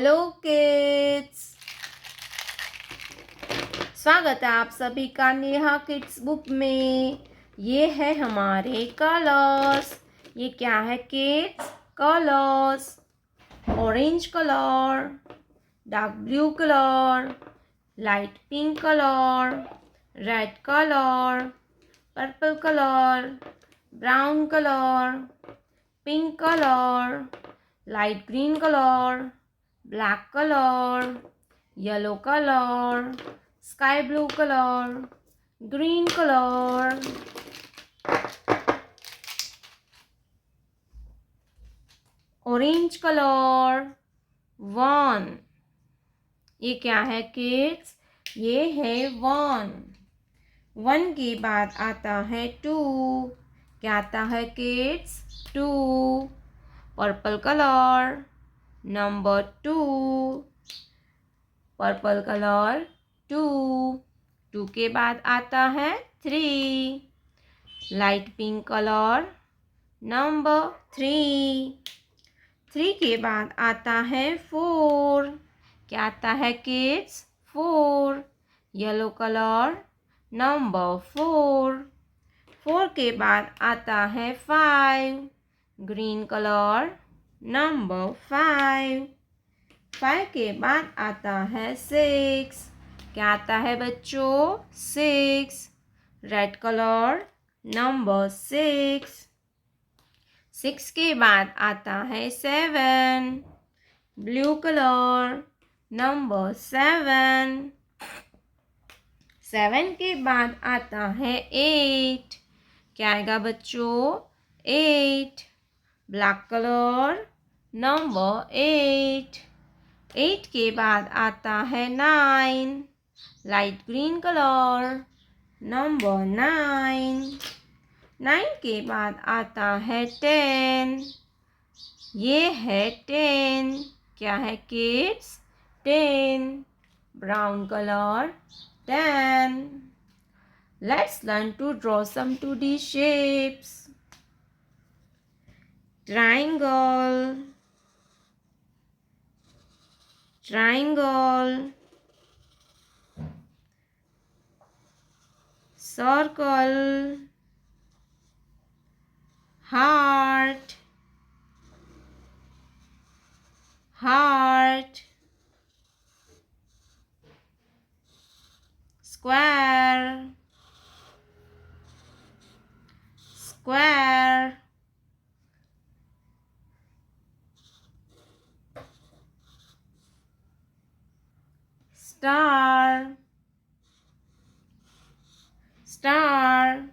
Hello kids, स्वागत है आप सभी का नेहा किड्स बुक में। ये है हमारे कलर्स। ये क्या है kids? Colours. Orange colour, dark blue colour, light pink colour, red colour, purple colour, brown colour, pink colour, light green colour, black color, yellow color, sky blue color, green color, orange color, one। ये क्या है kids? ये है one. One के बाद आता है to. क्या आता है kids? Two. Purple colour, number two. Purple colour two. Two के बाद आता है three. Light pink colour, number three. Three के बाद आता है फोर। क्या आता है kids? Four. Yellow colour, number four. Four के बाद आता है five. Green colour, number five. Five के बाद आता है सिक्स। क्या आता है बच्चों? Six. Red colour, number six. Six के बाद आता है seven. Blue colour, number seven. Seven के बाद आता है एट। क्या आएगा बच्चों? Eight. Black colour, number eight. Eight के बाद आता है nine. Light green colour, number nine. Nine के बाद आता है टेन। ये है टेन। क्या है kids? Ten. Brown colour, ten. Let's learn to draw some 2D shapes. Triangle, triangle, circle, heart, heart, square, square, star, star,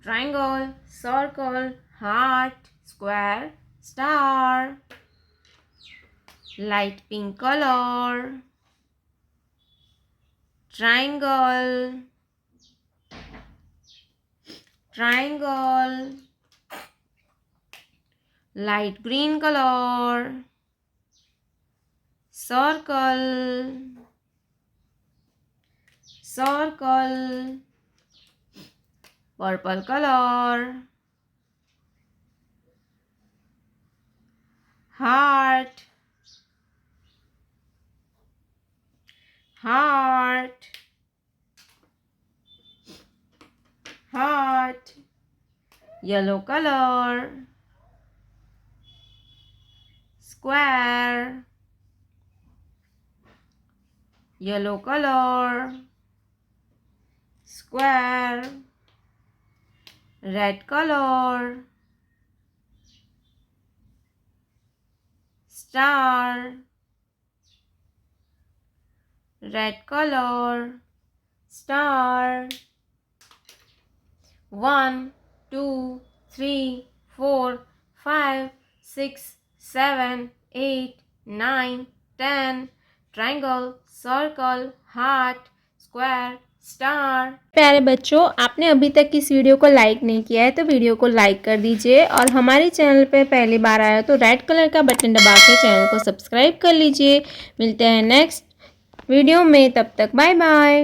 triangle, circle, heart, square, star. Light pink color, triangle, triangle, light green color, circle, circle, purple color, heart, heart, heart, yellow color, square, yellow color, square, red color, star, red color, star. 1, 2, 3, 4, 5, 6, 7, 8, 9, 10. Triangle, circle, heart, square, star. प्यारे बच्चों, आपने अभी तक इस video को like नहीं किया है तो वीडियो को लाइक कर दीजिए और हमारे चैनल पे पहली बार आया तो रेड कलर का बटन दबा के चैनल को सब्सक्राइब कर लीजिए। मिलते हैं नेक्स्ट वीडियो में, तब तक बाय बाय।